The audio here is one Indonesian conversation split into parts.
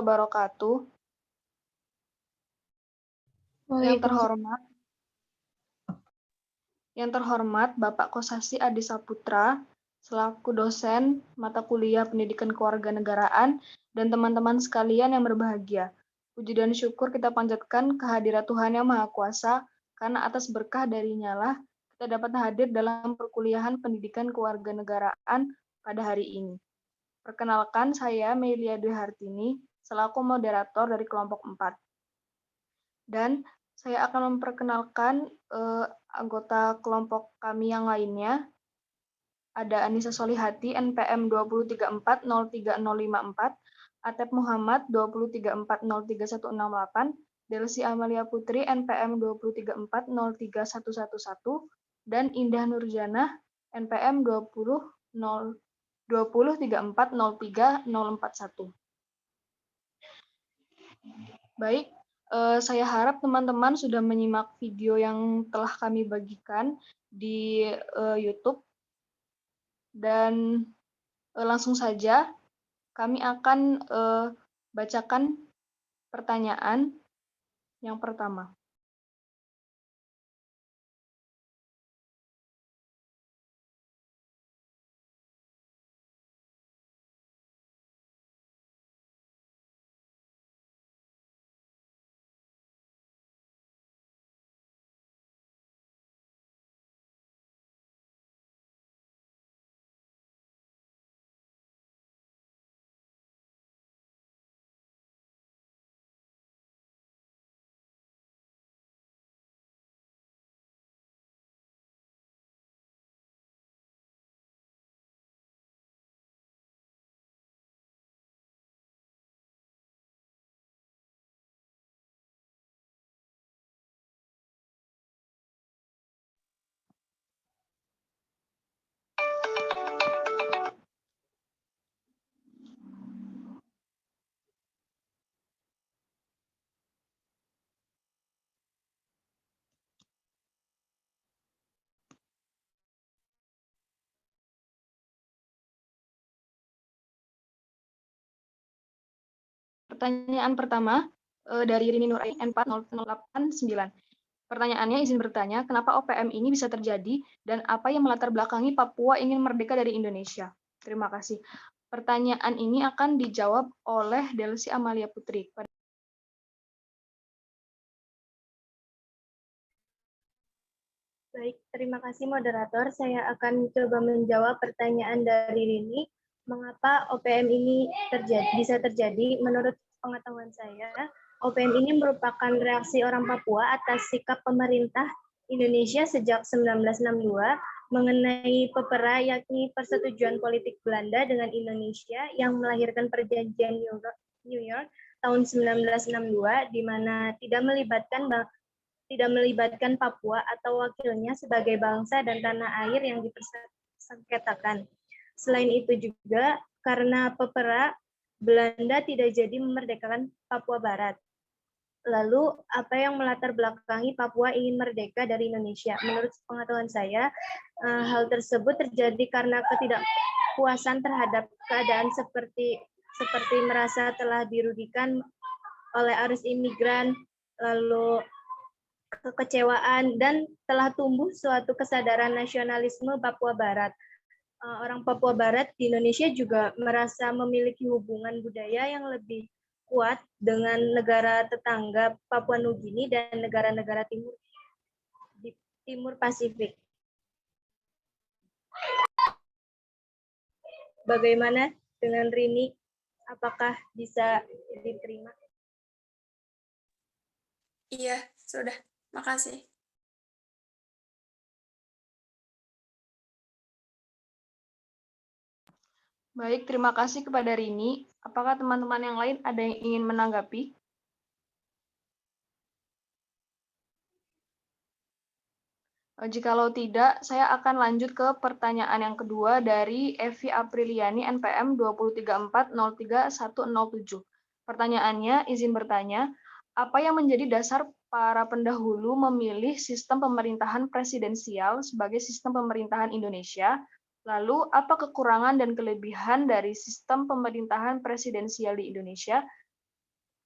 Wabarakatuh. Yang terhormat Bapak Kosasih Adi Saputra, selaku dosen mata kuliah Pendidikan Kewarganegaraan, dan teman-teman sekalian yang berbahagia. Puji dan syukur kita panjatkan kehadirat Tuhan Yang Maha Kuasa, karena atas berkah darinya lah kita dapat hadir dalam perkuliahan Pendidikan Kewarganegaraan pada hari ini. Perkenalkan, saya Melia Dwi Hartini, selaku moderator dari kelompok 4. Dan saya akan memperkenalkan anggota kelompok kami yang lainnya. Ada Anissa Solihati, NPM 234030054, Atep Muhammad 234031168, Delsi Amalia Putri, NPM 234031111, dan Indah Nurjana, NPM 203403041. Baik, saya harap teman-teman sudah menyimak video yang telah kami bagikan di YouTube. Dan langsung saja kami akan bacakan pertanyaan yang pertama. Pertanyaan pertama dari Rini Nuraini, N4089. Pertanyaannya izin bertanya, kenapa OPM ini bisa terjadi dan apa yang melatar belakangi Papua ingin merdeka dari Indonesia? Terima kasih. Pertanyaan ini akan dijawab oleh Delsi Amalia Putri. Baik, terima kasih moderator. Saya akan coba menjawab pertanyaan dari Rini. Mengapa OPM ini bisa terjadi? Menurut pengetahuan saya, OPM ini merupakan reaksi orang Papua atas sikap pemerintah Indonesia sejak 1962 mengenai PEPERA, yakni Persetujuan Politik Belanda dengan Indonesia yang melahirkan Perjanjian New York tahun 1962, di mana tidak melibatkan Papua atau wakilnya sebagai bangsa dan tanah air yang dipersengketakan. Selain itu juga karena PEPERA, Belanda tidak jadi memerdekakan Papua Barat. Lalu apa yang melatar belakangi Papua ingin merdeka dari Indonesia? Menurut pengetahuan saya, hal tersebut terjadi karena ketidakpuasan terhadap keadaan seperti merasa telah dirugikan oleh arus imigran, lalu kekecewaan, dan telah tumbuh suatu kesadaran nasionalisme Papua Barat. Orang Papua Barat di Indonesia juga merasa memiliki hubungan budaya yang lebih kuat dengan negara tetangga Papua Nugini dan negara-negara Timur Pasifik. Bagaimana dengan Rini? Apakah bisa diterima? Iya, sudah. Makasih. Baik, terima kasih kepada Rini. Apakah teman-teman yang lain ada yang ingin menanggapi? Jikalau tidak, saya akan lanjut ke pertanyaan yang kedua dari Evi Apriliani, NPM 234031107. Pertanyaannya, izin bertanya, apa yang menjadi dasar para pendahulu memilih sistem pemerintahan presidensial sebagai sistem pemerintahan Indonesia? Lalu, apa kekurangan dan kelebihan dari sistem pemerintahan presidensial di Indonesia?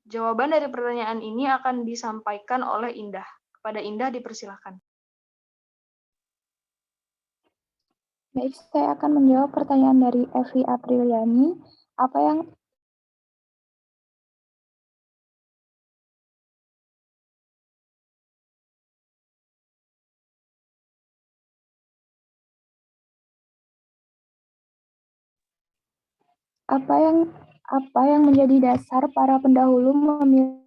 Jawaban dari pertanyaan ini akan disampaikan oleh Indah. Kepada Indah dipersilahkan. Baik, saya akan menjawab pertanyaan dari Evi Apriliani. Apa yang apa yang menjadi dasar para pendahulu memilih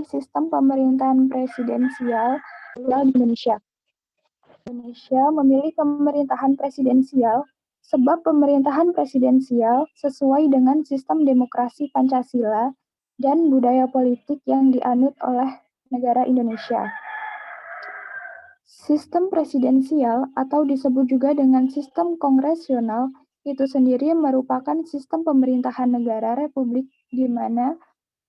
sistem pemerintahan presidensial di Indonesia. Indonesia memilih pemerintahan presidensial sebab pemerintahan presidensial sesuai dengan sistem demokrasi Pancasila dan budaya politik yang dianut oleh negara Indonesia. Sistem presidensial atau disebut juga dengan sistem kongresional itu sendiri merupakan sistem pemerintahan negara republik di mana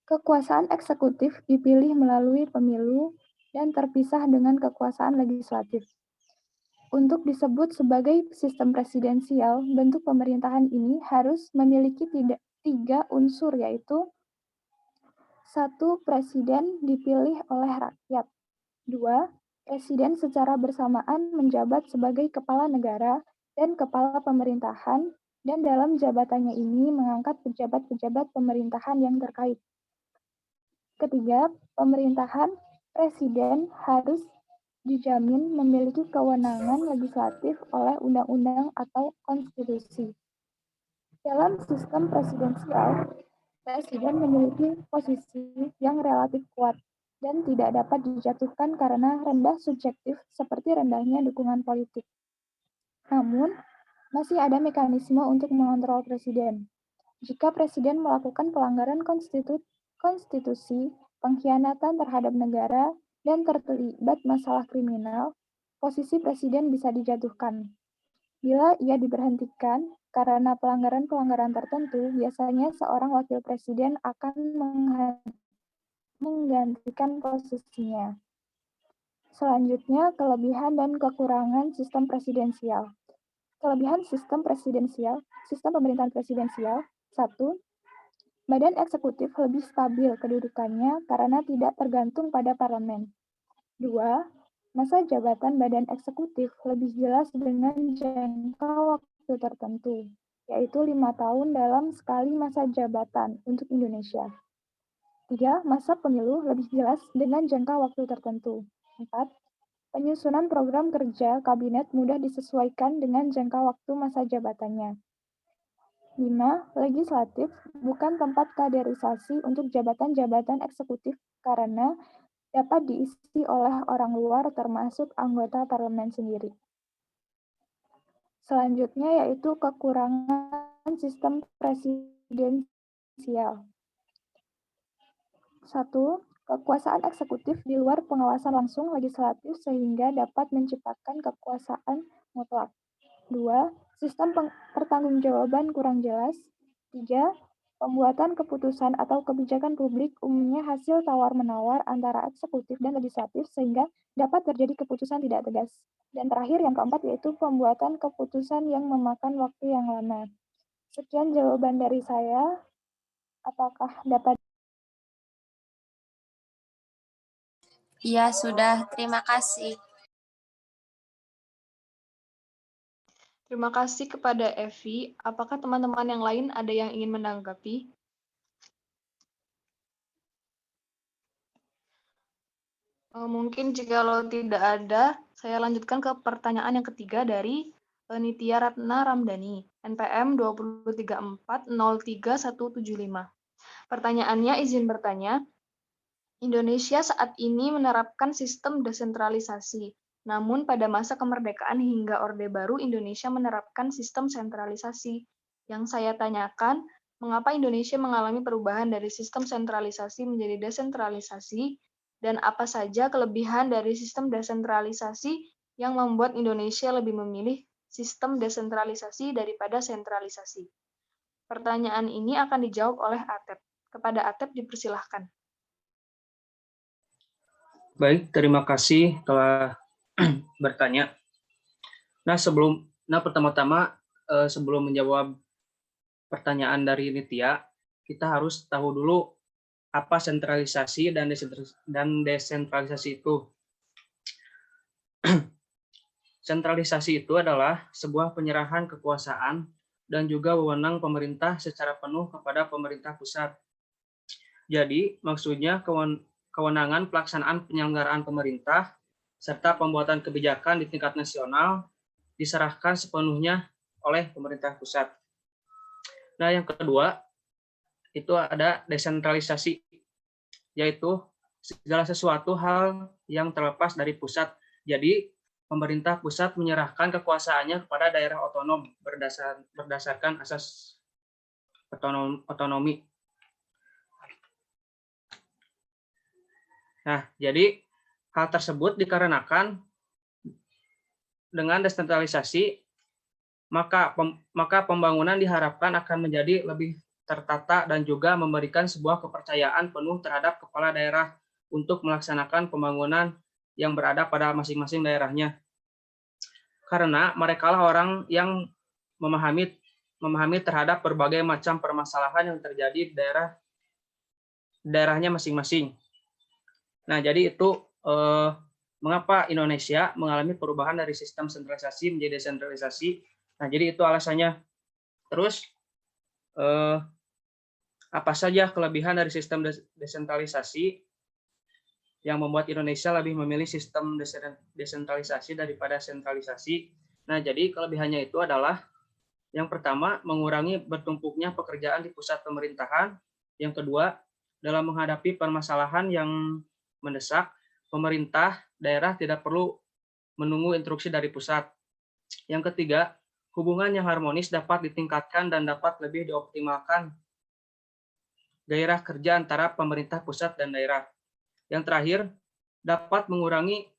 kekuasaan eksekutif dipilih melalui pemilu dan terpisah dengan kekuasaan legislatif. Untuk disebut sebagai sistem presidensial, bentuk pemerintahan ini harus memiliki tiga unsur, yaitu 1. Presiden dipilih oleh rakyat. 2. Presiden secara bersamaan menjabat sebagai kepala negara dan kepala pemerintahan, dan dalam jabatannya ini mengangkat pejabat-pejabat pemerintahan yang terkait. Ketiga, pemerintahan presiden harus dijamin memiliki kewenangan legislatif oleh undang-undang atau konstitusi. Dalam sistem presidensial, presiden memiliki posisi yang relatif kuat dan tidak dapat dijatuhkan karena rendah subjektif seperti rendahnya dukungan politik. Namun, masih ada mekanisme untuk mengontrol presiden. Jika presiden melakukan pelanggaran konstitusi, pengkhianatan terhadap negara, dan terlibat masalah kriminal, posisi presiden bisa dijatuhkan. Bila ia diberhentikan karena pelanggaran-pelanggaran tertentu, biasanya seorang wakil presiden akan menggantikan posisinya. Selanjutnya, kelebihan dan kekurangan sistem presidensial. Kelebihan sistem pemerintahan presidensial, 1. Badan eksekutif lebih stabil kedudukannya karena tidak tergantung pada parlemen. 2. Masa jabatan badan eksekutif lebih jelas dengan jangka waktu tertentu, yaitu 5 tahun dalam sekali masa jabatan untuk Indonesia. 3. Masa pemilu lebih jelas dengan jangka waktu tertentu. 4. Penyusunan program kerja kabinet mudah disesuaikan dengan jangka waktu masa jabatannya. 5. Legislatif bukan tempat kaderisasi untuk jabatan-jabatan eksekutif karena dapat diisi oleh orang luar termasuk anggota parlemen sendiri. Selanjutnya yaitu kekurangan sistem presidensial. 1. Kekuasaan eksekutif di luar pengawasan langsung legislatif sehingga dapat menciptakan kekuasaan mutlak. 2. Sistem pertanggungjawaban kurang jelas. 3. Pembuatan keputusan atau kebijakan publik umumnya hasil tawar-menawar antara eksekutif dan legislatif sehingga dapat terjadi keputusan tidak tegas. Dan terakhir yang keempat yaitu pembuatan keputusan yang memakan waktu yang lama. Sekian jawaban dari saya. Apakah dapat? Iya, sudah. Terima kasih. Terima kasih kepada Evi. Apakah teman-teman yang lain ada yang ingin menanggapi? Mungkin jika tidak ada, saya lanjutkan ke pertanyaan yang ketiga dari Nitya Ratna Ramdhani, NPM 234031175. Pertanyaannya izin bertanya, Indonesia saat ini menerapkan sistem desentralisasi. Namun pada masa kemerdekaan hingga Orde Baru, Indonesia menerapkan sistem sentralisasi. Yang saya tanyakan, mengapa Indonesia mengalami perubahan dari sistem sentralisasi menjadi desentralisasi, dan apa saja kelebihan dari sistem desentralisasi yang membuat Indonesia lebih memilih sistem desentralisasi daripada sentralisasi? Pertanyaan ini akan dijawab oleh Atep. Kepada Atep dipersilahkan. Baik, terima kasih telah bertanya. Nah, sebelum Nah, pertama-tama sebelum menjawab pertanyaan dari Nitya, kita harus tahu dulu apa sentralisasi dan desentralisasi itu. Sentralisasi itu adalah sebuah penyerahan kekuasaan dan juga wewenang pemerintah secara penuh kepada pemerintah pusat. Jadi, maksudnya kewenangan pelaksanaan penyelenggaraan pemerintah serta pembuatan kebijakan di tingkat nasional diserahkan sepenuhnya oleh pemerintah pusat. Nah, yang kedua, itu ada desentralisasi, yaitu segala sesuatu hal yang terlepas dari pusat. Jadi, pemerintah pusat menyerahkan kekuasaannya kepada daerah otonom berdasarkan asas otonomi. Nah, jadi hal tersebut dikarenakan dengan desentralisasi, maka pembangunan diharapkan akan menjadi lebih tertata dan juga memberikan sebuah kepercayaan penuh terhadap kepala daerah untuk melaksanakan pembangunan yang berada pada masing-masing daerahnya. Karena merekalah orang yang memahami terhadap berbagai macam permasalahan yang terjadi di daerahnya masing-masing. Nah, jadi itu mengapa Indonesia mengalami perubahan dari sistem sentralisasi menjadi desentralisasi. Nah, jadi itu alasannya. Terus apa saja kelebihan dari sistem desentralisasi yang membuat Indonesia lebih memilih sistem desentralisasi daripada sentralisasi? Nah, jadi kelebihannya itu adalah yang pertama, mengurangi bertumpuknya pekerjaan di pusat pemerintahan. Yang kedua, dalam menghadapi permasalahan yang mendesak, pemerintah daerah tidak perlu menunggu instruksi dari pusat. Yang ketiga, hubungan yang harmonis dapat ditingkatkan dan dapat lebih dioptimalkan gairah kerja antara pemerintah pusat dan daerah. Yang terakhir, dapat mengurangi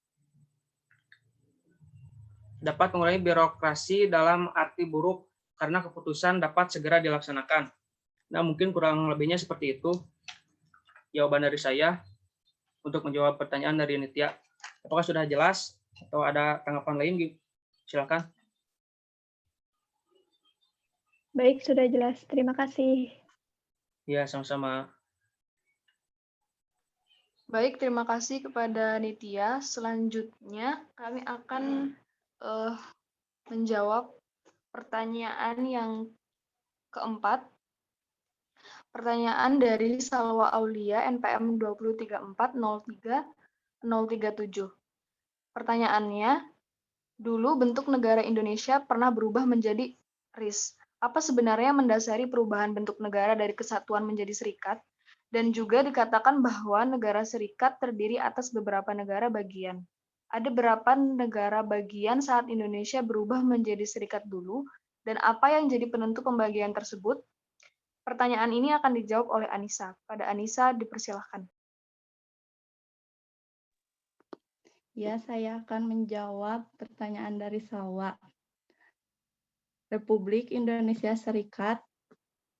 birokrasi dalam arti buruk karena keputusan dapat segera dilaksanakan. Nah, mungkin kurang lebihnya seperti itu jawaban dari saya untuk menjawab pertanyaan dari Nitya. Apakah sudah jelas atau ada tanggapan lain? Silakan. Baik, sudah jelas. Terima kasih. Ya, sama-sama. Baik, terima kasih kepada Nitya. Selanjutnya, kami akan menjawab pertanyaan yang keempat. Pertanyaan dari Salwa Aulia, NPM 234403037. Pertanyaannya, dulu bentuk negara Indonesia pernah berubah menjadi RIS. Apa sebenarnya mendasari perubahan bentuk negara dari kesatuan menjadi serikat? Dan juga dikatakan bahwa negara serikat terdiri atas beberapa negara bagian. Ada berapa negara bagian saat Indonesia berubah menjadi serikat dulu? Dan apa yang jadi penentu pembagian tersebut? Pertanyaan ini akan dijawab oleh Anissa. Pada Anissa, dipersilahkan. Ya, saya akan menjawab pertanyaan dari Salwa. Republik Indonesia Serikat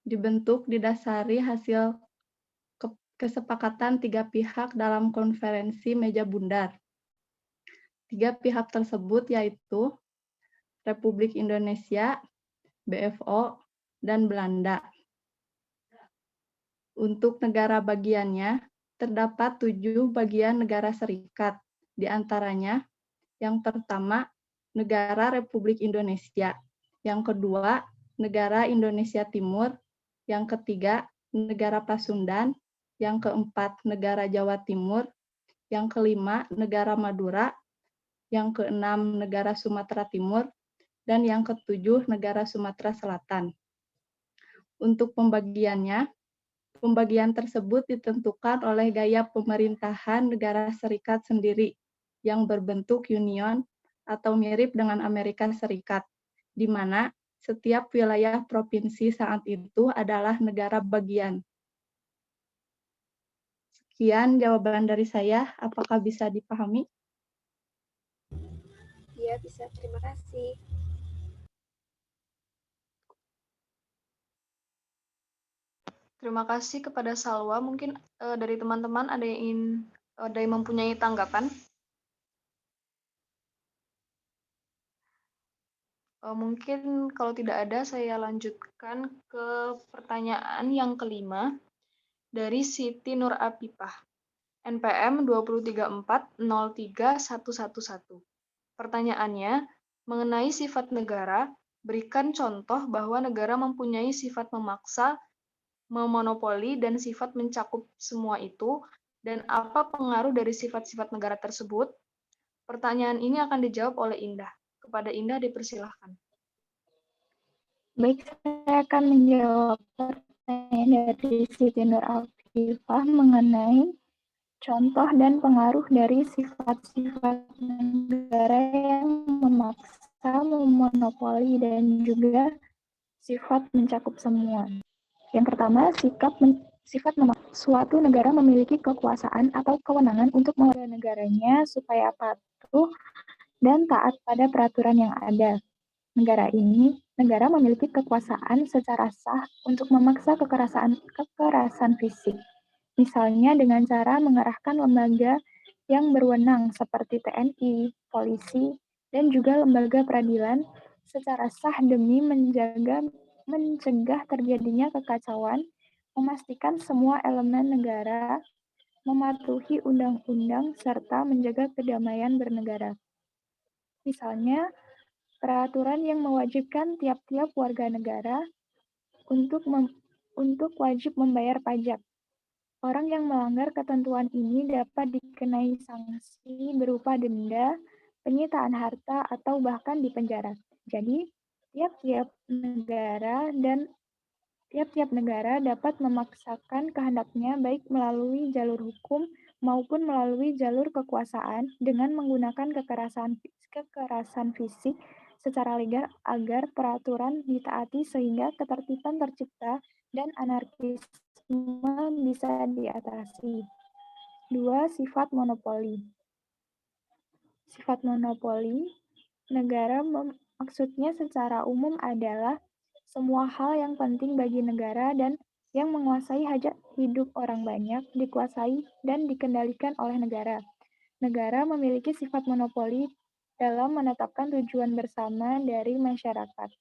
dibentuk didasari hasil kesepakatan 3 pihak dalam konferensi meja bundar. 3 pihak tersebut yaitu Republik Indonesia, BFO, dan Belanda. Untuk negara bagiannya, terdapat 7 bagian negara serikat. Di antaranya, yang pertama, negara Republik Indonesia. Yang kedua, negara Indonesia Timur. Yang ketiga, negara Pasundan. Yang keempat, negara Jawa Timur. Yang kelima, negara Madura. Yang keenam, negara Sumatera Timur. Dan yang ketujuh, negara Sumatera Selatan. Untuk pembagian tersebut ditentukan oleh gaya pemerintahan negara serikat sendiri yang berbentuk union atau mirip dengan Amerika Serikat, di mana setiap wilayah provinsi saat itu adalah negara bagian. Sekian jawaban dari saya. Apakah bisa dipahami? Iya, bisa. Terima kasih. Terima kasih kepada Salwa. Mungkin dari teman-teman ada yang mempunyai tanggapan? Mungkin kalau tidak ada, saya lanjutkan ke pertanyaan yang kelima dari Siti Nur Apipah, NPM 234031111. Pertanyaannya, mengenai sifat negara, berikan contoh bahwa negara mempunyai sifat memaksa, memonopoli, dan sifat mencakup semua itu, dan apa pengaruh dari sifat-sifat negara tersebut? Pertanyaan ini akan dijawab oleh Indah. Kepada Indah dipersilahkan. Baik, saya akan menjawab pertanyaan dari Siti Nur Afifah mengenai contoh dan pengaruh dari sifat-sifat negara yang memaksa, memonopoli, dan juga sifat mencakup semua. Yang pertama, sifat memaksa. Suatu negara memiliki kekuasaan atau kewenangan untuk mewarga negaranya supaya patuh dan taat pada peraturan yang ada. Negara memiliki kekuasaan secara sah untuk memaksa kekerasan fisik. Misalnya dengan cara mengerahkan lembaga yang berwenang seperti TNI, polisi, dan juga lembaga peradilan secara sah demi mencegah terjadinya kekacauan, memastikan semua elemen negara mematuhi undang-undang, serta menjaga kedamaian bernegara. Misalnya, peraturan yang mewajibkan tiap-tiap warga negara untuk wajib membayar pajak. Orang yang melanggar ketentuan ini dapat dikenai sanksi berupa denda, penyitaan harta, atau bahkan dipenjara. Jadi, tiap-tiap negara dapat memaksakan kehendaknya baik melalui jalur hukum maupun melalui jalur kekuasaan dengan menggunakan kekerasan fisik secara legal agar peraturan ditaati sehingga ketertiban tercipta dan anarkisme bisa diatasi. 2. Sifat monopoli. Sifat monopoli negara maksudnya secara umum adalah semua hal yang penting bagi negara dan yang menguasai hajat hidup orang banyak dikuasai dan dikendalikan oleh negara. Negara memiliki sifat monopoli dalam menetapkan tujuan bersama dari masyarakat.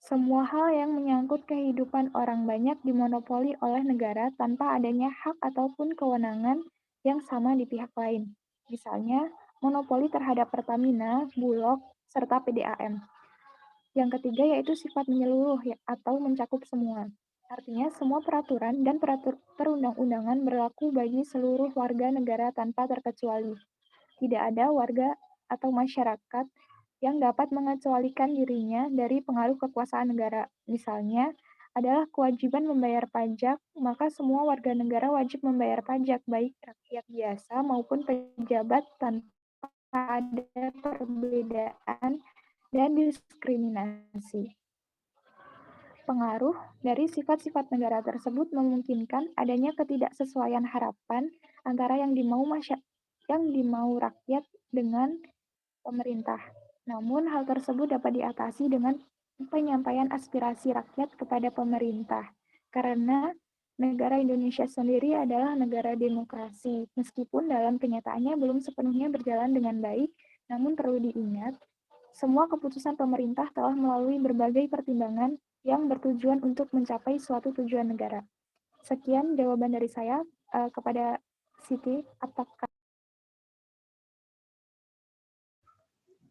Semua hal yang menyangkut kehidupan orang banyak dimonopoli oleh negara tanpa adanya hak ataupun kewenangan yang sama di pihak lain. Misalnya, monopoli terhadap Pertamina, Bulog, serta PDAM. Yang ketiga yaitu sifat menyeluruh atau mencakup semua. Artinya, semua peraturan dan perundang-undangan berlaku bagi seluruh warga negara tanpa terkecuali. Tidak ada warga atau masyarakat yang dapat mengecualikan dirinya dari pengaruh kekuasaan negara. Misalnya, adalah kewajiban membayar pajak, maka semua warga negara wajib membayar pajak, baik rakyat biasa maupun pejabat tanpa ada perbedaan dan diskriminasi. Pengaruh dari sifat-sifat negara tersebut memungkinkan adanya ketidaksesuaian harapan antara yang dimau rakyat dengan pemerintah. Namun, hal tersebut dapat diatasi dengan penyampaian aspirasi rakyat kepada pemerintah. Karena negara Indonesia sendiri adalah negara demokrasi. Meskipun dalam kenyataannya belum sepenuhnya berjalan dengan baik, namun perlu diingat, semua keputusan pemerintah telah melalui berbagai pertimbangan yang bertujuan untuk mencapai suatu tujuan negara. Sekian jawaban dari saya kepada Siti. Apakah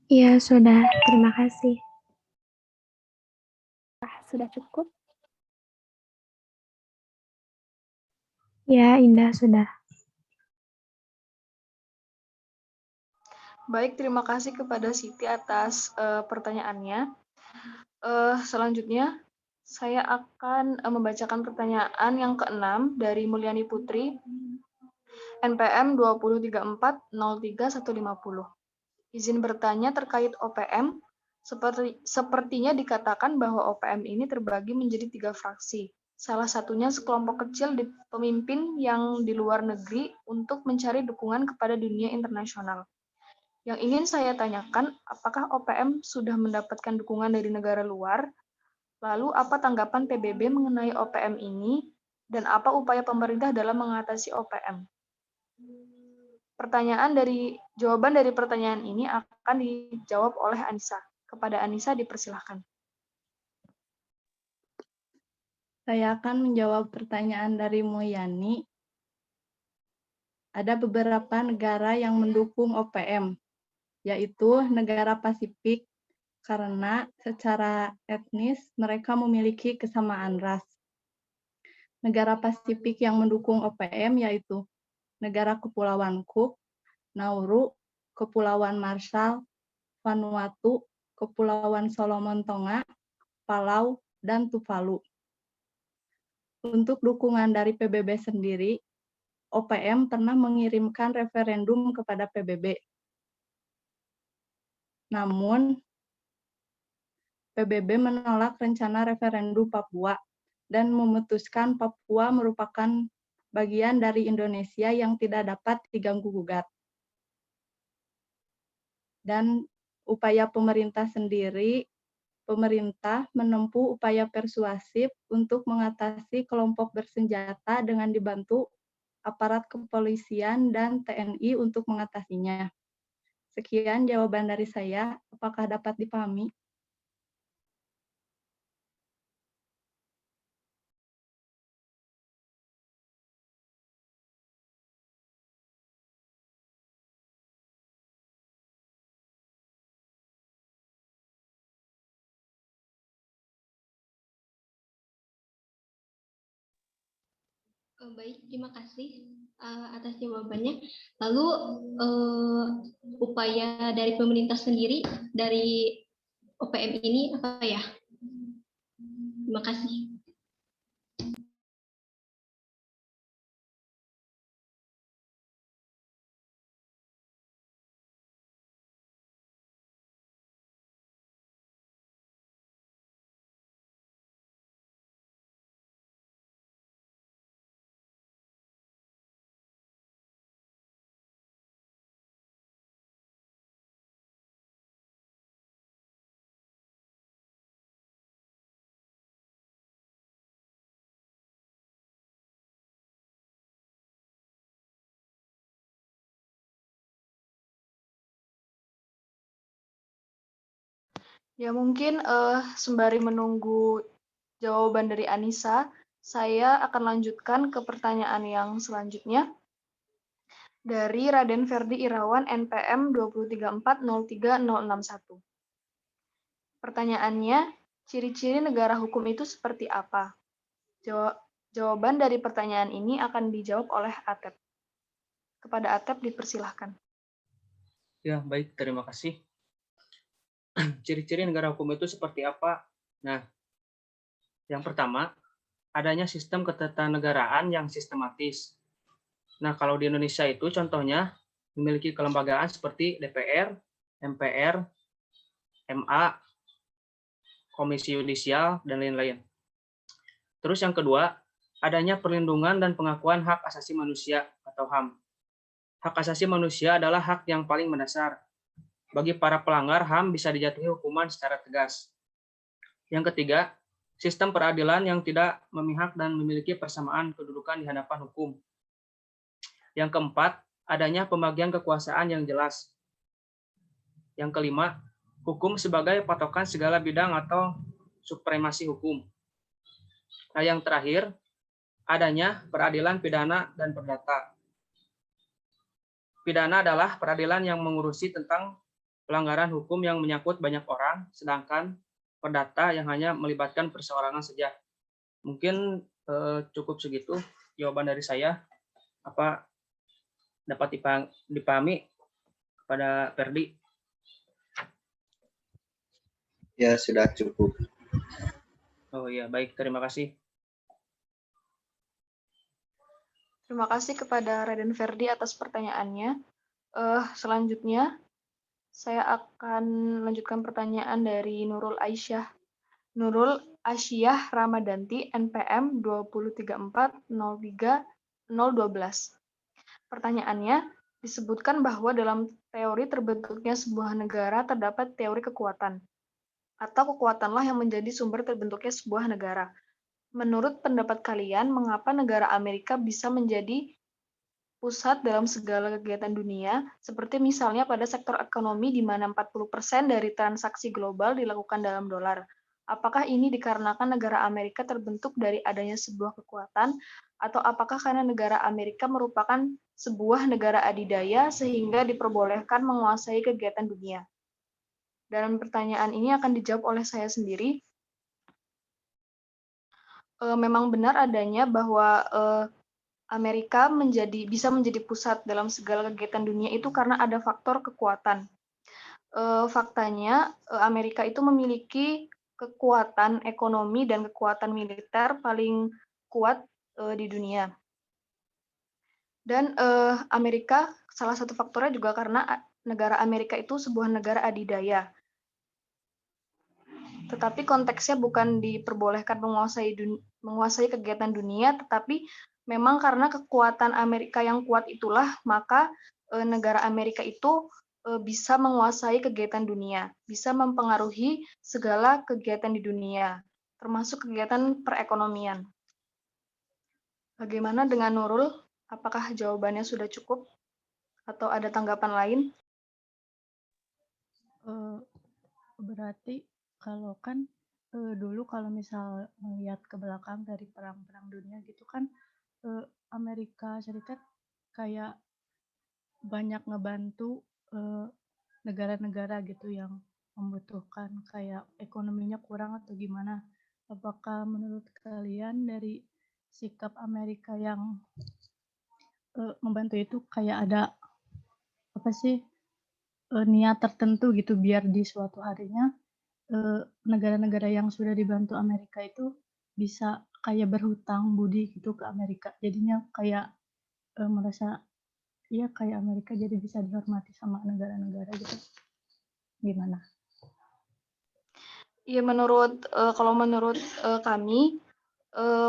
Iya, sudah. Terima kasih. sudah cukup? Ya, Indah, sudah. Baik, terima kasih kepada Siti atas pertanyaannya. Selanjutnya, saya akan membacakan pertanyaan yang ke-6 dari Mulyani Putri, NPM 203403150. Izin bertanya terkait OPM, sepertinya dikatakan bahwa OPM ini terbagi menjadi 3 fraksi. Salah satunya sekelompok kecil pemimpin yang di luar negeri untuk mencari dukungan kepada dunia internasional. Yang ingin saya tanyakan, apakah OPM sudah mendapatkan dukungan dari negara luar? Lalu apa tanggapan PBB mengenai OPM ini? Dan apa upaya pemerintah dalam mengatasi OPM? Jawaban dari pertanyaan ini akan dijawab oleh Anissa. Kepada Anissa dipersilahkan. Saya akan menjawab pertanyaan dari Moyani. Ada beberapa negara yang mendukung OPM, yaitu negara Pasifik, karena secara etnis mereka memiliki kesamaan ras. Negara Pasifik yang mendukung OPM yaitu negara Kepulauan Cook, Nauru, Kepulauan Marshall, Vanuatu, Kepulauan Solomon Tonga, Palau, dan Tuvalu. Untuk dukungan dari PBB sendiri, OPM pernah mengirimkan referendum kepada PBB. Namun, PBB menolak rencana referendum Papua dan memutuskan Papua merupakan bagian dari Indonesia yang tidak dapat diganggu-gugat. Dan upaya pemerintah sendiri, pemerintah menempuh upaya persuasif untuk mengatasi kelompok bersenjata dengan dibantu aparat kepolisian dan TNI untuk mengatasinya. Sekian jawaban dari saya. Apakah dapat dipahami? Baik, terima kasih atas jawabannya. Lalu upaya dari pemerintah sendiri dari OPM ini apa ya? Terima kasih. Ya mungkin sembari menunggu jawaban dari Anissa, saya akan lanjutkan ke pertanyaan yang selanjutnya dari Raden Ferdi Irawan NPM 234036061. Pertanyaannya, ciri-ciri negara hukum itu seperti apa? Jawaban dari pertanyaan ini akan dijawab oleh Atep. Kepada Atep dipersilahkan. Ya, baik, terima kasih. Ciri-ciri negara hukum itu seperti apa? Nah, yang pertama, adanya sistem ketatanegaraan yang sistematis. Nah, kalau di Indonesia itu contohnya memiliki kelembagaan seperti DPR, MPR, MA, Komisi Yudisial, dan lain-lain. Terus yang kedua, adanya perlindungan dan pengakuan hak asasi manusia atau HAM. Hak asasi manusia adalah hak yang paling mendasar. Bagi para pelanggar, HAM bisa dijatuhi hukuman secara tegas. Yang ketiga, sistem peradilan yang tidak memihak dan memiliki persamaan kedudukan di hadapan hukum. Yang keempat, adanya pembagian kekuasaan yang jelas. Yang kelima, hukum sebagai patokan segala bidang atau supremasi hukum. Nah, yang terakhir, adanya peradilan pidana dan perdata. Pidana adalah peradilan yang mengurusi tentang pelanggaran hukum yang menyangkut banyak orang, sedangkan perdata yang hanya melibatkan perseorangan saja. Mungkin cukup segitu jawaban dari saya. Apa dapat dipahami kepada Ferdi? Ya, sudah cukup. Oh iya, baik. Terima kasih. Terima kasih kepada Raden Ferdi atas pertanyaannya. Selanjutnya, saya akan melanjutkan pertanyaan dari Nurul Aisyah. Nurul Aisyah Ramadanti, NPM 234030012. Pertanyaannya, disebutkan bahwa dalam teori terbentuknya sebuah negara terdapat teori kekuatan, atau kekuatanlah yang menjadi sumber terbentuknya sebuah negara. Menurut pendapat kalian, mengapa negara Amerika bisa menjadi pusat dalam segala kegiatan dunia, seperti misalnya pada sektor ekonomi di mana 40% dari transaksi global dilakukan dalam dolar. Apakah ini dikarenakan negara Amerika terbentuk dari adanya sebuah kekuatan, atau apakah karena negara Amerika merupakan sebuah negara adidaya sehingga diperbolehkan menguasai kegiatan dunia? Dan pertanyaan ini akan dijawab oleh saya sendiri. Memang benar adanya bahwa Amerika bisa menjadi pusat dalam segala kegiatan dunia itu karena ada faktor kekuatan. Faktanya, Amerika itu memiliki kekuatan ekonomi dan kekuatan militer paling kuat di dunia. Dan Amerika, salah satu faktornya juga karena negara Amerika itu sebuah negara adidaya. Tetapi konteksnya bukan diperbolehkan menguasai kegiatan dunia, tetapi memang karena kekuatan Amerika yang kuat itulah, maka negara Amerika itu bisa menguasai kegiatan dunia, bisa mempengaruhi segala kegiatan di dunia, termasuk kegiatan perekonomian. Bagaimana dengan Nurul? Apakah jawabannya sudah cukup? Atau ada tanggapan lain? Berarti kalau kan dulu kalau misal melihat ke belakang dari perang-perang dunia gitu kan, Amerika Serikat kayak banyak ngebantu negara-negara gitu yang membutuhkan, kayak ekonominya kurang atau gimana. Apakah menurut kalian dari sikap Amerika yang membantu itu kayak ada apa sih niat tertentu gitu biar di suatu harinya negara-negara yang sudah dibantu Amerika itu bisa kayak berhutang budi gitu ke Amerika, jadinya kayak merasa ya kayak Amerika jadi bisa dihormati sama negara-negara gitu, gimana? Iya, kalau menurut kami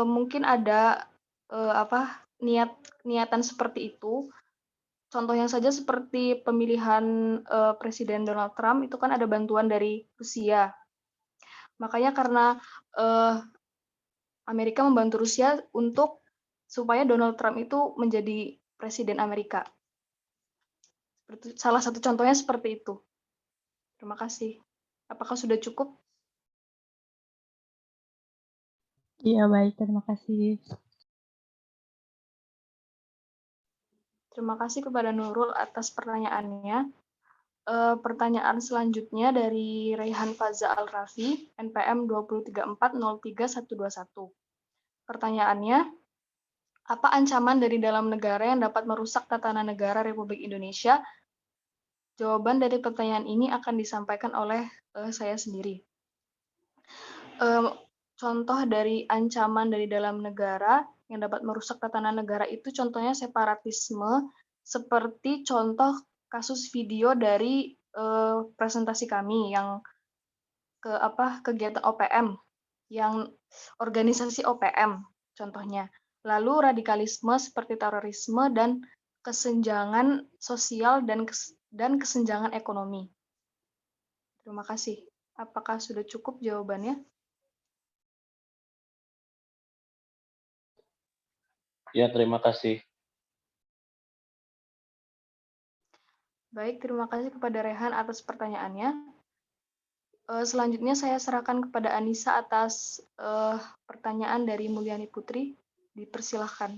mungkin ada niatan seperti itu. Contohnya saja seperti pemilihan Presiden Donald Trump itu kan ada bantuan dari Rusia. Makanya karena Amerika membantu Rusia supaya Donald Trump itu menjadi Presiden Amerika. Salah satu contohnya seperti itu. Terima kasih. Apakah sudah cukup? Iya baik, terima kasih. Terima kasih kepada Nurul atas pertanyaannya. Pertanyaan selanjutnya dari Raihan Faza Al-Rafi, NPM 234031121. Pertanyaannya, apa ancaman dari dalam negara yang dapat merusak tatanan negara Republik Indonesia? Jawaban dari pertanyaan ini akan disampaikan oleh saya sendiri. Contoh dari ancaman dari dalam negara yang dapat merusak tatanan negara itu contohnya separatisme, seperti contoh kasus video dari presentasi kami yang kegiatan OPM, yang organisasi OPM contohnya. Lalu radikalisme seperti terorisme dan kesenjangan sosial dan kesenjangan ekonomi. Terima kasih. Apakah sudah cukup jawabannya? Ya, terima kasih. Baik, terima kasih kepada Rehan atas pertanyaannya. Selanjutnya saya serahkan kepada Anissa atas pertanyaan dari Mulyani Putri. Dipersilahkan.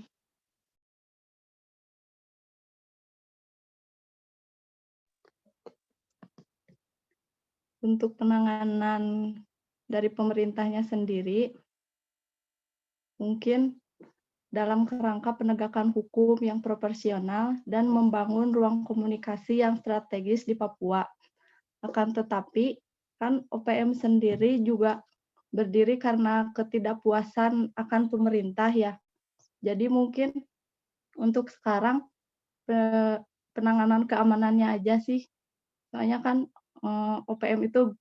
Untuk penanganan dari pemerintahnya sendiri, mungkin dalam kerangka penegakan hukum yang proporsional dan membangun ruang komunikasi yang strategis di Papua. Akan tetapi, kan OPM sendiri juga berdiri karena ketidakpuasan akan pemerintah ya. Jadi mungkin untuk sekarang penanganan keamanannya aja sih. Soalnya kan OPM itu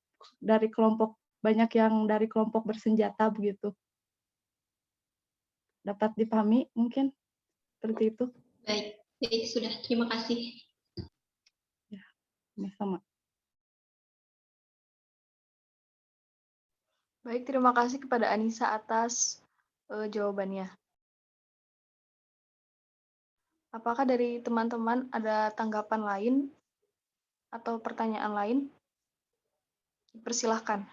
banyak yang dari kelompok bersenjata begitu. Dapat dipahami mungkin seperti itu. Baik, sudah. Terima kasih. Ya, sama. Baik, terima kasih kepada Anissa atas jawabannya. Apakah dari teman-teman ada tanggapan lain atau pertanyaan lain? Persilahkan.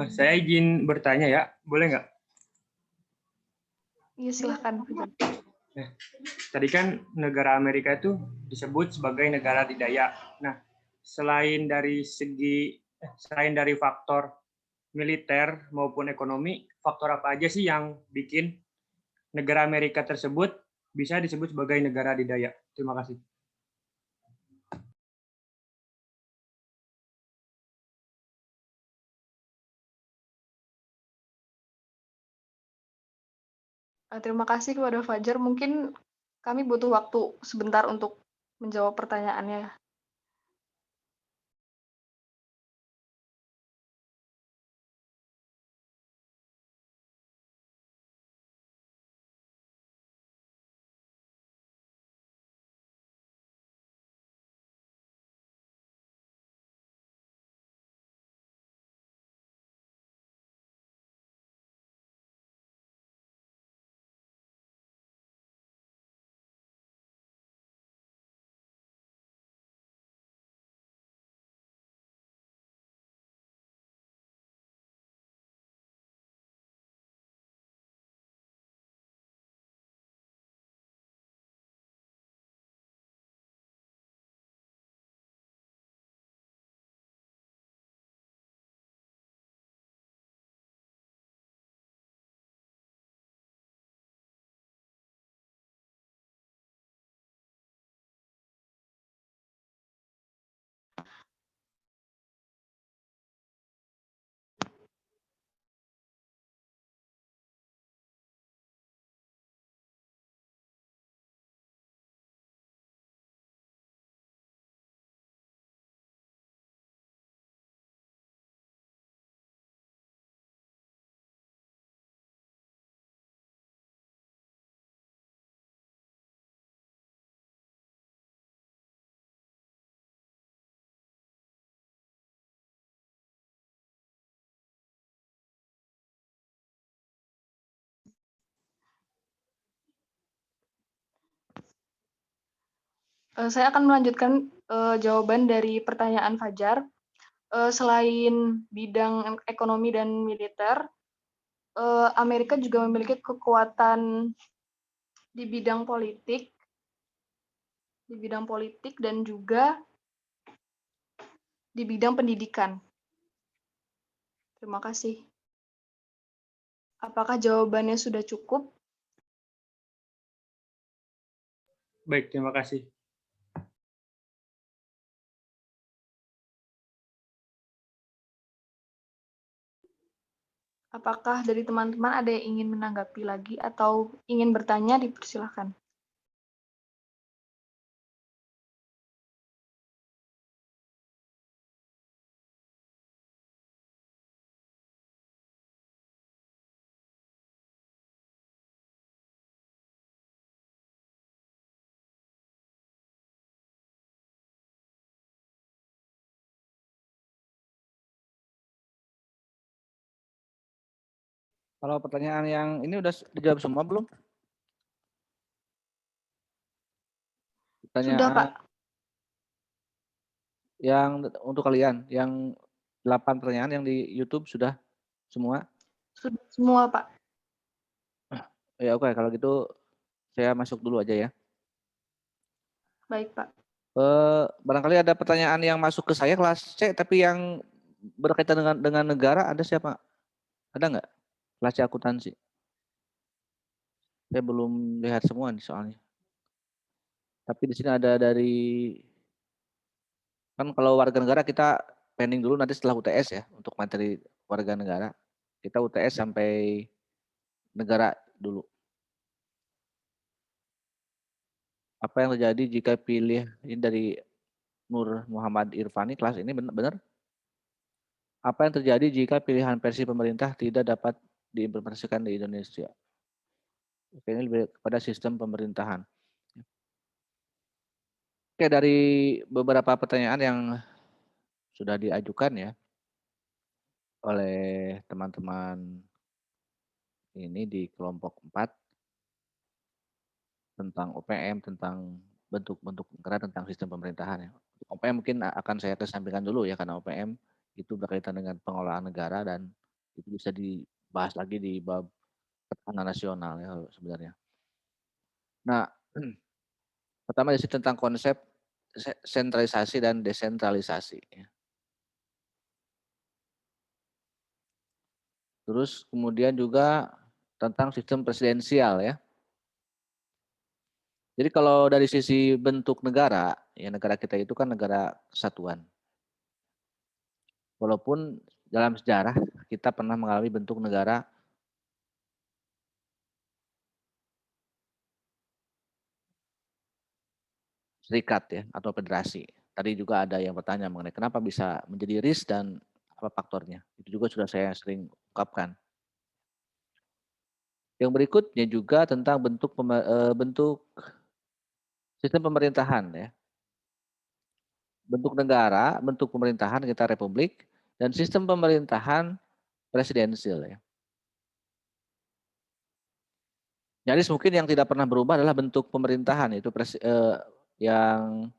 Saya izin bertanya ya, boleh nggak? Iya, silahkan. Tadi kan negara Amerika itu disebut sebagai negara adidaya. Nah, selain dari faktor militer maupun ekonomi, faktor apa aja sih yang bikin negara Amerika tersebut bisa disebut sebagai negara adidaya? Terima kasih. Terima kasih kepada Fajar. Mungkin kami butuh waktu sebentar untuk menjawab pertanyaannya. Saya akan melanjutkan jawaban dari pertanyaan Fajar. Selain bidang ekonomi dan militer, Amerika juga memiliki kekuatan di bidang politik dan juga di bidang pendidikan. Terima kasih. Apakah jawabannya sudah cukup? Baik, terima kasih. Apakah dari teman-teman ada yang ingin menanggapi lagi atau ingin bertanya, dipersilahkan. Kalau pertanyaan yang ini udah dijawab semua belum? Pertanyaan Sudah, Pak. Yang untuk kalian, yang 8 pertanyaan yang di YouTube sudah semua? Sudah semua, Pak. Ya oke, kalau gitu saya masuk dulu aja ya. Baik, Pak. Barangkali ada pertanyaan yang masuk ke saya kelas C, tapi yang berkaitan dengan negara ada siapa? Ada nggak? Kelas C akuntansi. Saya belum lihat semua nih soalnya. Tapi di sini ada dari, kan kalau warga negara kita pending dulu nanti setelah UTS ya untuk materi warga negara. Kita UTS sampai negara dulu. Apa yang terjadi jika pilih ini dari Nur Muhammad Irfani kelas ini benar? Apa yang terjadi jika pilihan versi pemerintah tidak dapat diimplementasikan di Indonesia? Oke, ini lebih kepada sistem pemerintahan. Oke, dari beberapa pertanyaan yang sudah diajukan ya oleh teman-teman ini di kelompok 4 tentang OPM, tentang bentuk-bentuk negara, tentang sistem pemerintahan ya. OPM mungkin akan saya kesampingkan dulu ya, karena OPM itu berkaitan dengan pengelolaan negara dan itu bisa dibahas lagi di bab ketahanan nasional ya sebenarnya. Nah, pertama di sini tentang konsep sentralisasi dan desentralisasi. Terus kemudian juga tentang sistem presidensial ya. Jadi kalau dari sisi bentuk negara, ya negara kita itu kan negara kesatuan. Walaupun dalam sejarah kita pernah mengalami bentuk negara serikat ya atau federasi. Tadi juga ada yang bertanya mengenai kenapa bisa menjadi RIS dan apa faktornya. Itu juga sudah saya sering ungkapkan. Yang berikutnya juga tentang bentuk sistem pemerintahan ya. Bentuk negara, bentuk pemerintahan kita republik dan sistem pemerintahan presidensial ya. Nyaris mungkin yang tidak pernah berubah adalah bentuk pemerintahan itu yang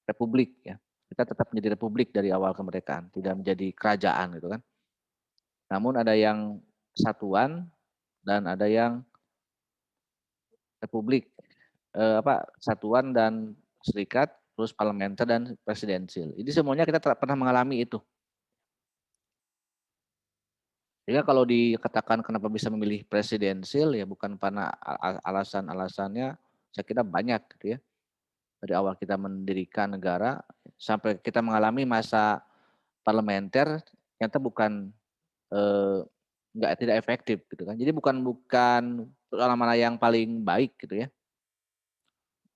republik ya. Kita tetap menjadi republik dari awal kemerdekaan, tidak menjadi kerajaan gitu kan. Namun ada yang kesatuan dan ada yang republik, satuan dan serikat, terus parlementer dan presidensial. Jadi semuanya kita pernah mengalami itu. Sehingga kalau dikatakan kenapa bisa memilih presidensial ya bukan karena alasan-alasannya, saya kira banyak gitu ya. Dari awal kita mendirikan negara sampai kita mengalami masa parlementer, ternyata bukan tidak efektif gitu kan. Jadi bukan soal mana yang paling baik gitu ya.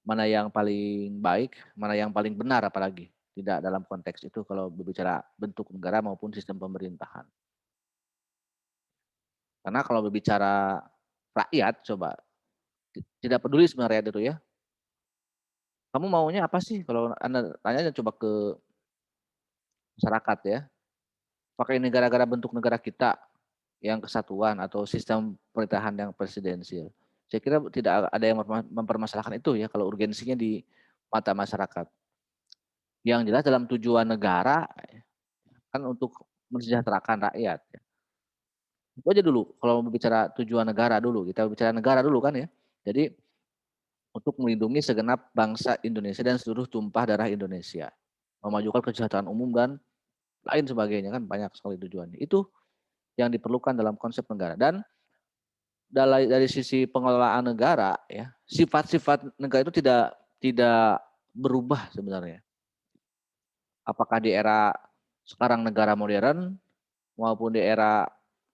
Mana yang paling baik, mana yang paling benar apalagi. Tidak dalam konteks itu kalau berbicara bentuk negara maupun sistem pemerintahan. Karena kalau berbicara rakyat, coba tidak peduli sebenarnya rakyat itu ya. Kamu maunya apa sih? Kalau Anda tanya coba ke masyarakat ya. Apakah ini gara-gara bentuk negara kita yang kesatuan atau sistem pemerintahan yang presidensial? Saya kira tidak ada yang mempermasalahkan itu ya kalau urgensinya di mata masyarakat. Yang jelas dalam tujuan negara kan untuk mensejahterakan rakyat. Itu aja dulu kalau berbicara tujuan negara dulu, kita bicara negara dulu kan ya. Jadi untuk melindungi segenap bangsa Indonesia dan seluruh tumpah darah Indonesia. Memajukan kesejahteraan umum dan lain sebagainya kan banyak sekali tujuannya. Itu yang diperlukan dalam konsep negara. Dan dari sisi pengelolaan negara ya, sifat-sifat negara itu tidak berubah sebenarnya. Apakah di era sekarang negara modern maupun di era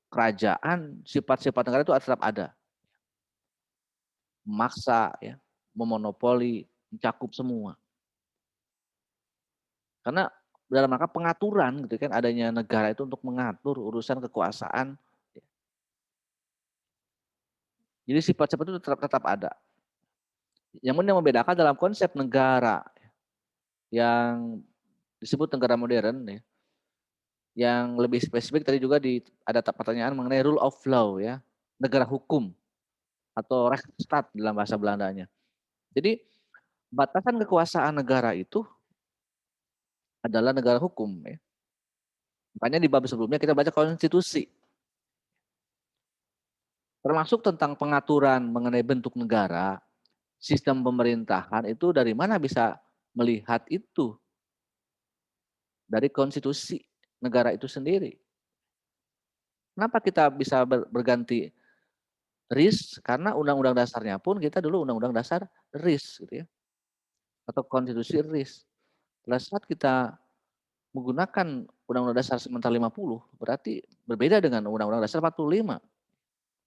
kerajaan, sifat-sifat negara itu tetap ada. Memaksa ya, memonopoli, mencakup semua. Karena dalam rangka pengaturan gitu kan, adanya negara itu untuk mengatur urusan kekuasaan. Jadi sifat-sifat itu tetap ada. Yang membedakan dalam konsep negara yang disebut negara modern ya, yang lebih spesifik tadi juga ada pertanyaan mengenai rule of law ya, negara hukum atau rechtsstaat dalam bahasa Belandanya. Jadi batasan kekuasaan negara itu adalah negara hukum ya. Makanya di bab sebelumnya kita baca konstitusi. Termasuk tentang pengaturan mengenai bentuk negara, sistem pemerintahan itu dari mana bisa melihat itu? Dari konstitusi negara itu sendiri. Kenapa kita bisa berganti RIS? Karena undang-undang dasarnya pun kita dulu undang-undang dasar RIS gitu ya. Atau konstitusi RIS. Pada saat kita menggunakan undang-undang dasar sementara 50, berarti berbeda dengan undang-undang dasar 45.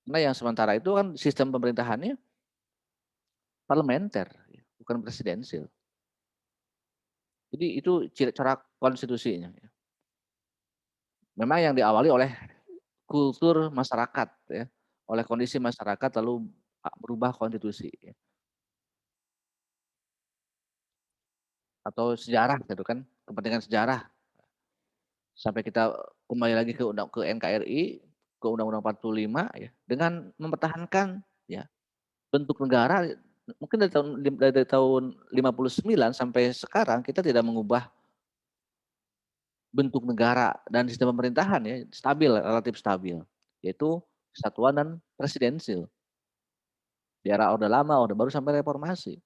Karena yang sementara itu kan sistem pemerintahannya parlementer, bukan presidensial. Jadi itu cara konstitusinya. Memang yang diawali oleh kultur masyarakat, ya, oleh kondisi masyarakat lalu berubah konstitusi. Ya. Atau sejarah, gitu kan, kepentingan sejarah. sampai kita kembali lagi ke NKRI, ke Undang-Undang 45 ya, dengan mempertahankan ya bentuk negara. Mungkin dari tahun 59 sampai sekarang kita tidak mengubah bentuk negara dan sistem pemerintahan ya, stabil, relatif stabil, yaitu kesatuan dan presidensil. Di era Orde Lama, Orde Baru sampai reformasi.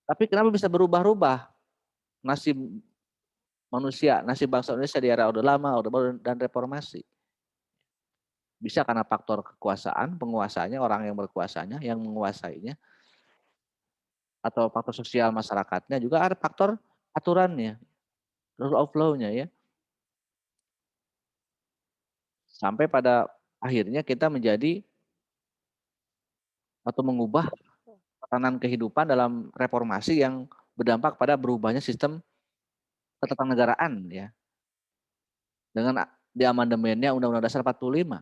Tapi kenapa bisa berubah-ubah nasib manusia, nasib bangsa Indonesia di era Orde Lama, Orde Baru dan reformasi? Bisa karena faktor kekuasaan, penguasanya, orang yang berkuasanya, yang menguasainya, atau faktor sosial masyarakatnya, juga ada faktor aturannya, rule of law-nya ya. Sampai pada akhirnya kita menjadi atau mengubah tatanan kehidupan dalam reformasi yang berdampak pada berubahnya sistem ketatanegaraan ya. Dengan di amandemennya Undang-Undang Dasar 45.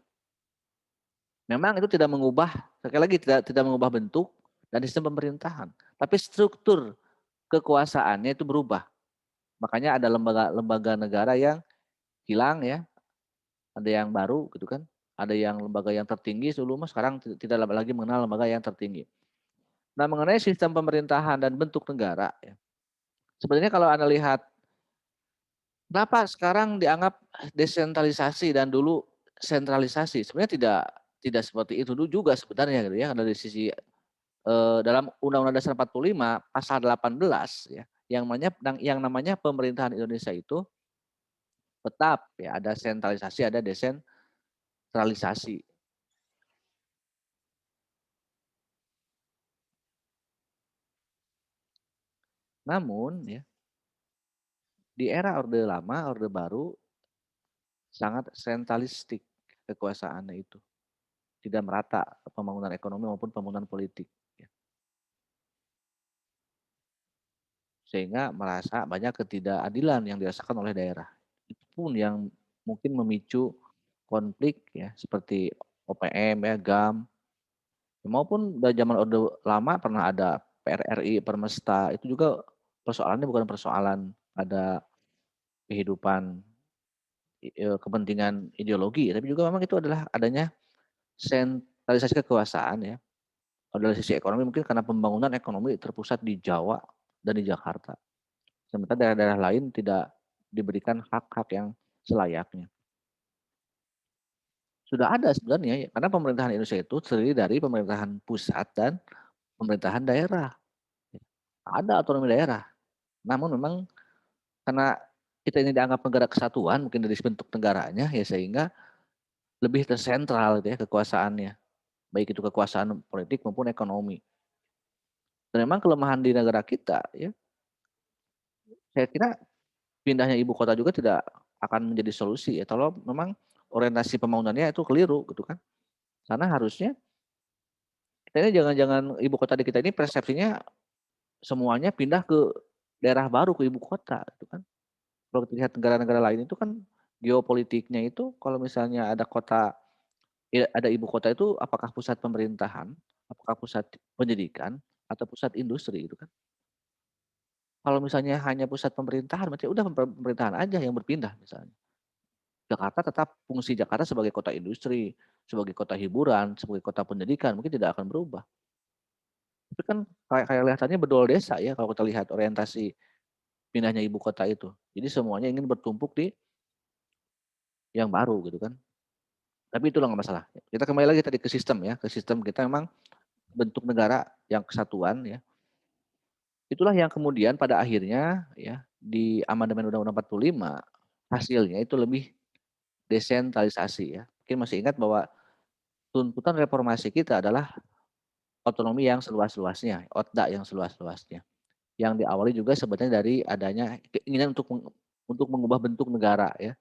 Memang itu tidak mengubah, sekali lagi tidak mengubah bentuk dan sistem pemerintahan, tapi struktur kekuasaannya itu berubah. Makanya ada lembaga negara yang hilang ya, ada yang baru gitu kan, ada yang lembaga yang tertinggi dulu sekarang tidak lagi mengenal lembaga yang tertinggi. Nah, mengenai sistem pemerintahan dan bentuk negara ya, sebenarnya kalau Anda lihat kenapa sekarang dianggap desentralisasi dan dulu sentralisasi, sebenarnya tidak seperti itu dulu juga sebenarnya gitu ya. Dari sisi dalam Undang-Undang Dasar 45 pasal 18 ya, yang namanya pemerintahan Indonesia itu tetap ya ada sentralisasi, ada desentralisasi. Namun ya di era Orde Lama, Orde Baru sangat sentralistik kekuasaannya itu. Tidak merata pembangunan ekonomi maupun pembangunan politik. Ya. Sehingga merasa banyak ketidakadilan yang dirasakan oleh daerah. Itu pun yang mungkin memicu konflik ya seperti OPM ya, GAM, maupun dari zaman Orde Lama pernah ada PRRI, Permesta, itu juga persoalannya bukan persoalan ada kehidupan kepentingan ideologi, tapi juga memang itu adalah adanya sentralisasi kekuasaan ya. Dari sisi ekonomi mungkin karena pembangunan ekonomi terpusat di Jawa dan di Jakarta. Sementara daerah-daerah lain tidak diberikan hak-hak yang selayaknya. Sudah ada sebenarnya ya, karena pemerintahan Indonesia itu terdiri dari pemerintahan pusat dan pemerintahan daerah. Ada otonomi daerah. Namun memang karena kita ini dianggap negara kesatuan, mungkin dari bentuk negaranya ya sehingga lebih tersentral gitu ya kekuasaannya. Baik itu kekuasaan politik maupun ekonomi. Dan memang kelemahan di negara kita ya, saya kira pindahnya ibu kota juga tidak akan menjadi solusi ya kalau memang orientasi pembangunannya itu keliru gitu kan. Karena harusnya kita ini jangan ibu kota di kita ini persepsinya semuanya pindah ke daerah baru, ke ibu kota gitu kan. Kalau kita lihat negara-negara lain itu kan geopolitiknya itu kalau misalnya ada kota ada ibu kota itu apakah pusat pemerintahan, apakah pusat pendidikan atau pusat industri gitu kan. Kalau misalnya hanya pusat pemerintahan, berarti udah pemerintahan aja yang berpindah misalnya. Jakarta tetap fungsi Jakarta sebagai kota industri, sebagai kota hiburan, sebagai kota pendidikan, mungkin tidak akan berubah. Tapi kan kayak kelihatannya bedol desa ya kalau kita lihat orientasi pindahnya ibu kota itu. Jadi semuanya ingin bertumpuk di yang baru gitu kan. Tapi itulah nggak masalah. Kita kembali lagi tadi ke sistem ya, ke sistem kita memang bentuk negara yang kesatuan ya. Itulah yang kemudian pada akhirnya ya di amandemen Undang-Undang 45 hasilnya itu lebih desentralisasi ya. Mungkin masih ingat bahwa tuntutan reformasi kita adalah otonomi yang seluas-luasnya, OTDA yang seluas-luasnya. Yang diawali juga sebenarnya dari adanya keinginan untuk mengubah bentuk negara ya.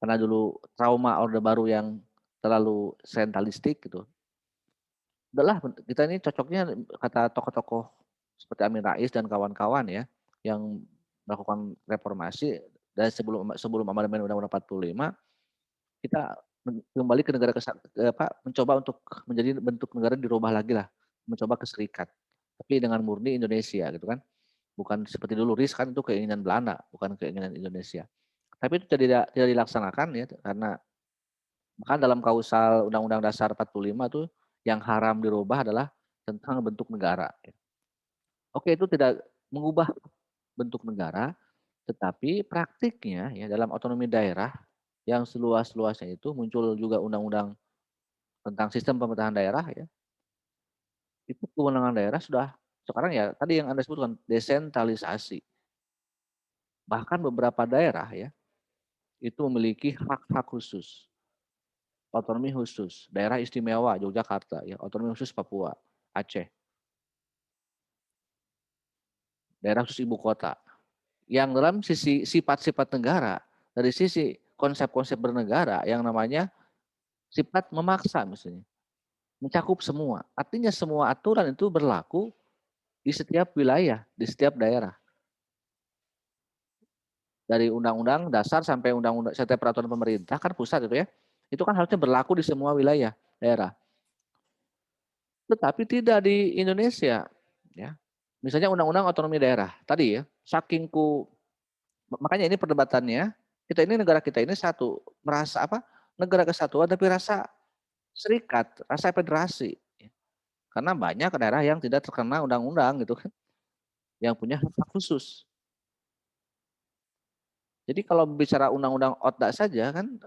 Karena dulu trauma Orde Baru yang terlalu sentralistik gitu. Udahlah kita ini cocoknya kata tokoh-tokoh seperti Amin Rais dan kawan-kawan ya yang melakukan reformasi dan sebelum amandemen Undang-Undang 45 kita kembali ke negara mencoba untuk menjadi bentuk negara dirubah lagi lah, mencoba ke serikat. Tapi dengan murni Indonesia gitu kan. Bukan seperti dulu RIS kan itu keinginan Belanda, bukan keinginan Indonesia. Tapi itu tidak dilaksanakan ya, karena bahkan dalam kausal Undang-Undang Dasar 45 tuh yang haram dirubah adalah tentang bentuk negara. Oke, itu tidak mengubah bentuk negara, tetapi praktiknya ya dalam otonomi daerah yang seluas-luasnya itu muncul juga undang-undang tentang sistem pemerintahan daerah ya. Itu kewenangan daerah sudah sekarang ya tadi yang Anda sebutkan desentralisasi. Bahkan beberapa daerah ya itu memiliki hak-hak khusus, otonomi khusus, daerah istimewa Yogyakarta ya, otonomi khusus Papua, Aceh, daerah khusus ibu kota. Yang dalam sisi sifat-sifat negara, dari sisi konsep-konsep bernegara yang namanya sifat memaksa misalnya, mencakup semua. Artinya semua aturan itu berlaku di setiap wilayah, di setiap daerah. Dari undang-undang dasar sampai undang-undang setiap peraturan pemerintah kan pusat itu ya. Itu kan harusnya berlaku di semua wilayah daerah. Tetapi tidak di Indonesia ya. Misalnya undang-undang otonomi daerah tadi ya, makanya ini perdebatannya, negara kita ini satu, merasa apa? Negara kesatuan tapi rasa serikat, rasa federasi. Karena banyak daerah yang tidak terkena undang-undang gitu kan, yang punya hak khusus. Jadi kalau bicara undang-undang OTDA saja kan,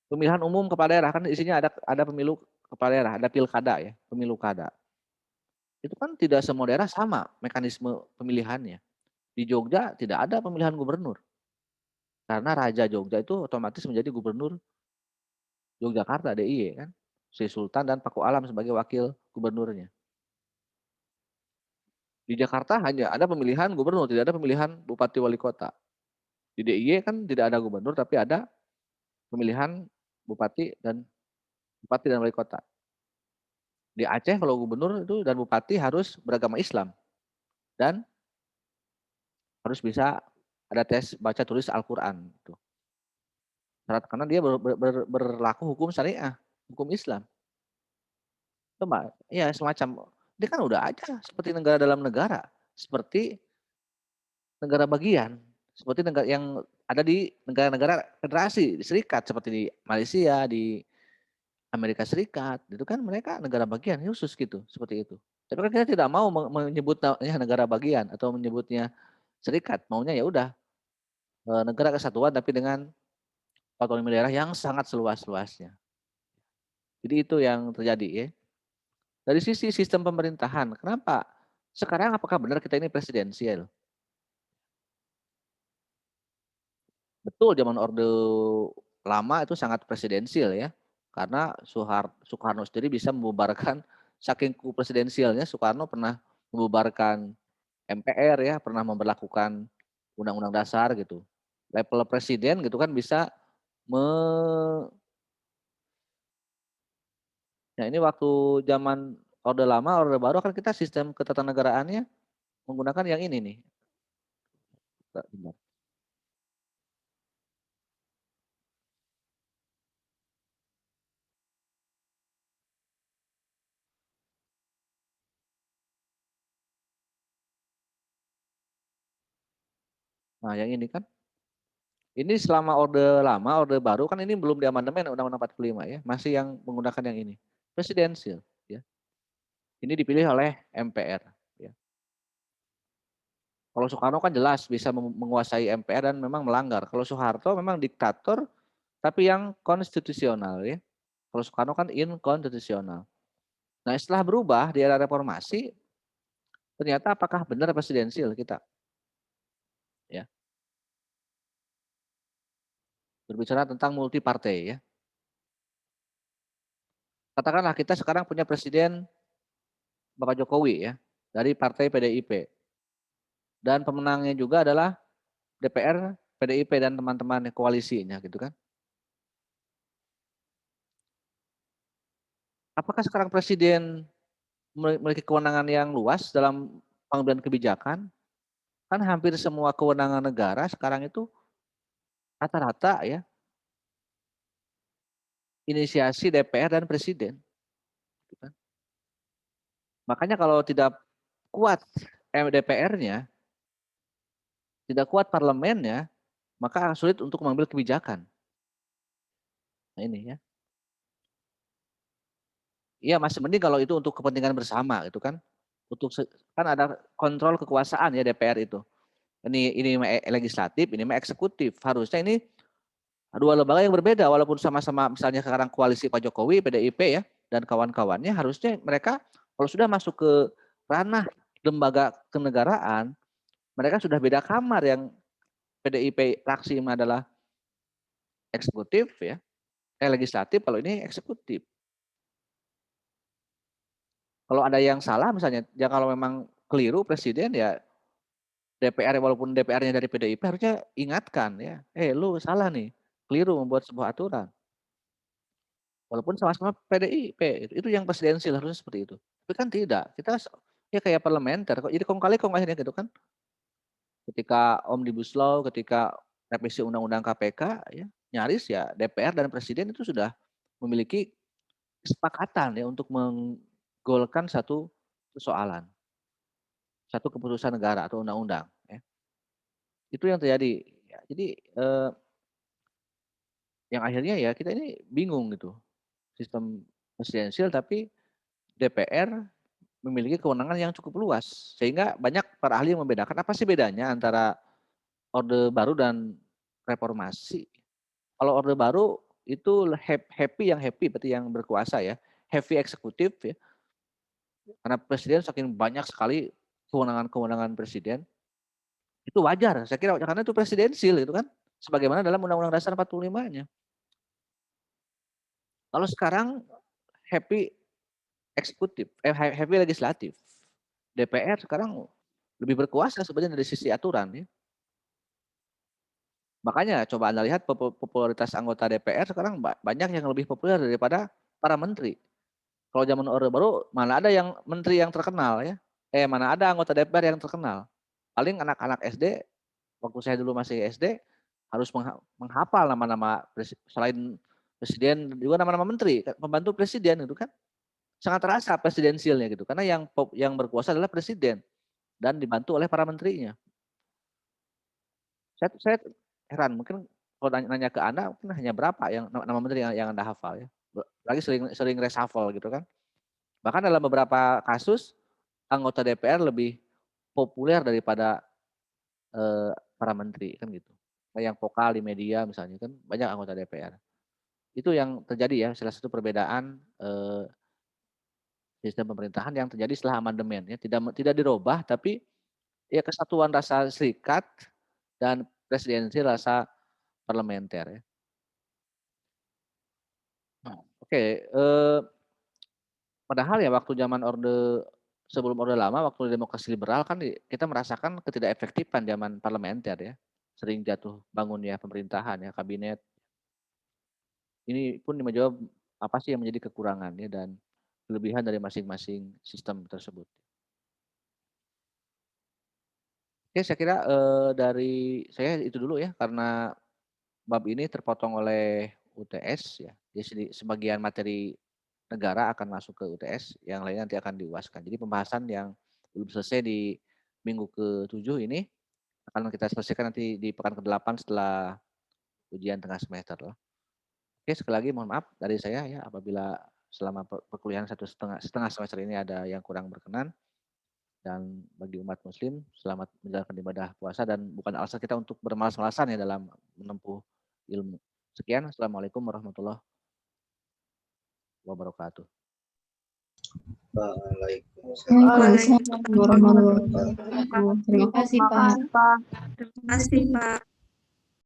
pemilihan umum kepala daerah kan isinya ada pemilu kepala daerah, ada pilkada ya, pemilu kada. Itu kan tidak semua daerah sama mekanisme pemilihannya. Di Jogja tidak ada pemilihan gubernur. Karena Raja Jogja itu otomatis menjadi gubernur Yogyakarta DIY kan. Sri Sultan dan Paku Alam sebagai wakil gubernurnya. Di Jakarta hanya ada pemilihan gubernur, tidak ada pemilihan bupati wali kota. Di DIY kan tidak ada gubernur tapi ada pemilihan bupati dan wali kota. Di Aceh kalau gubernur itu dan bupati harus beragama Islam dan harus bisa ada tes baca tulis Al-Qur'an gitu. Syarat karena dia berlaku hukum syariah, hukum Islam. Coba, ya semacam ini kan udah aja seperti negara dalam negara, seperti negara bagian, seperti negara yang ada di negara-negara federasi, serikat seperti di Malaysia, di Amerika Serikat, itu kan mereka negara bagian khusus gitu, seperti itu. Tapi kan kita tidak mau menyebutnya negara bagian atau menyebutnya serikat, maunya ya udah negara kesatuan tapi dengan otonomi daerah yang sangat seluas-luasnya. Jadi itu yang terjadi ya. Dari sisi sistem pemerintahan, kenapa? Sekarang apakah benar kita ini presidensial? Betul zaman Orde Lama itu sangat presidensial ya. Karena Soekarno sendiri bisa membubarkan, saking presidensialnya Soekarno pernah membubarkan MPR ya, pernah memberlakukan undang-undang dasar gitu. Level presiden gitu kan bisa Nah ini waktu zaman Orde Lama, Orde Baru kan kita sistem ketatanegaraan menggunakan yang ini nih. Nah yang ini kan, ini selama Orde Lama, Orde Baru kan ini belum diamandemen Undang-Undang 45 ya, masih yang menggunakan yang ini, presidensial ya. Ini dipilih oleh MPR ya. Kalau Soekarno kan jelas bisa menguasai MPR dan memang melanggar. Kalau Soeharto memang diktator tapi yang konstitusional ya. Kalau Soekarno kan inkonstitusional. Nah setelah berubah di era reformasi, ternyata apakah benar presidensial kita? Ya. Berbicara tentang multi partai ya. Katakanlah kita sekarang punya presiden Bapak Jokowi ya, dari partai PDIP. Dan pemenangnya juga adalah DPR, PDIP dan teman-teman koalisinya gitu kan. Apakah sekarang presiden memiliki kewenangan yang luas dalam pengambilan kebijakan? Kan hampir semua kewenangan negara sekarang itu rata-rata ya inisiasi DPR dan presiden. Makanya kalau tidak kuat DPR-nya, tidak kuat parlemennya, maka sulit untuk mengambil kebijakan. Nah ini ya. Iya masih mending kalau itu untuk kepentingan bersama gitu kan. Kan ada kontrol kekuasaan ya DPR itu. Ini legislatif, ini eksekutif. Harusnya ini dua lembaga yang berbeda walaupun sama-sama misalnya sekarang koalisi Pak Jokowi, PDIP ya dan kawan-kawannya, harusnya mereka kalau sudah masuk ke ranah lembaga kenegaraan, mereka sudah beda kamar. Yang PDIP fraksi adalah eksekutif ya, legislatif, kalau ini eksekutif. Kalau ada yang salah misalnya, ya kalau memang keliru presiden ya DPR walaupun DPR-nya dari PDIP harusnya ingatkan ya, lu salah nih, keliru membuat sebuah aturan. Walaupun sama-sama PDIP, itu yang presidensial harusnya seperti itu. Tapi kan tidak, kita ya kayak parlementer, kok jadi kong kali kong akhirnya gitu kan. Ketika Omnibus Law, ketika revisi Undang-Undang KPK, ya nyaris ya DPR dan Presiden itu sudah memiliki kesepakatan ya untuk menggolkan satu persoalan, satu keputusan negara atau undang-undang. Ya. Itu yang terjadi. Ya, jadi yang akhirnya ya kita ini bingung gitu. Sistem presidensial tapi DPR memiliki kewenangan yang cukup luas. Sehingga banyak para ahli yang membedakan apa sih bedanya antara Orde Baru dan reformasi. Kalau Orde Baru itu happy berarti yang berkuasa ya. Heavy eksekutif ya. Karena presiden saking banyak sekali kewenangan-kewenangan presiden. Itu wajar, saya kira karena itu presidensil gitu kan. Sebagaimana dalam Undang-Undang Dasar 45-nya. Kalau sekarang happy eksekutif, heavy legislatif. DPR sekarang lebih berkuasa sebenarnya dari sisi aturan ya. Makanya coba Anda lihat popularitas anggota DPR sekarang banyak yang lebih populer daripada para menteri. Kalau zaman Orde Baru mana ada yang menteri yang terkenal ya. Mana ada anggota DPR yang terkenal. Paling anak-anak SD, waktu saya dulu masih SD, harus menghafal nama-nama selain presiden juga nama-nama menteri, pembantu presiden itu kan. Sangat terasa presidensialnya gitu karena yang berkuasa adalah presiden dan dibantu oleh para menterinya. Saya heran mungkin kalau nanya ke Anda mungkin hanya berapa yang nama menteri yang Anda hafal ya. Lagi sering reshuffle gitu kan. Bahkan dalam beberapa kasus anggota DPR lebih populer daripada para menteri kan gitu. Yang vokal di media misalnya kan banyak anggota DPR. Itu yang terjadi ya salah satu perbedaan sistem pemerintahan yang terjadi setelah amandemen ya, tidak dirubah tapi ya kesatuan rasa serikat dan presidensi rasa parlementer ya. Oke, padahal ya waktu zaman sebelum Orde Lama, waktu demokrasi liberal kan kita merasakan ketidakefektifan zaman parlementer ya. Sering jatuh bangunnya pemerintahan ya, kabinet. Ini pun menjawab apa sih yang menjadi kekurangannya dan kelebihan dari masing-masing sistem tersebut. Oke, saya kira dari saya itu dulu ya, karena bab ini terpotong oleh UTS ya. Jadi sebagian materi negara akan masuk ke UTS, yang lainnya nanti akan diuaskan. Jadi pembahasan yang belum selesai di minggu ke-7 ini akan kita selesaikan nanti di pekan ke-8 setelah ujian tengah semester lah. Oke, sekali lagi mohon maaf dari saya ya apabila selama perkuliahan setengah semester ini ada yang kurang berkenan. Dan bagi umat muslim, selamat menjalankan ibadah puasa dan bukan alasan kita untuk bermalas-malasan ya dalam menempuh ilmu. Sekian, Assalamualaikum warahmatullahi wabarakatuh. Waalaikumsalam warahmatullahi wabarakatuh. Terima kasih, Pak. Terima kasih, Pak.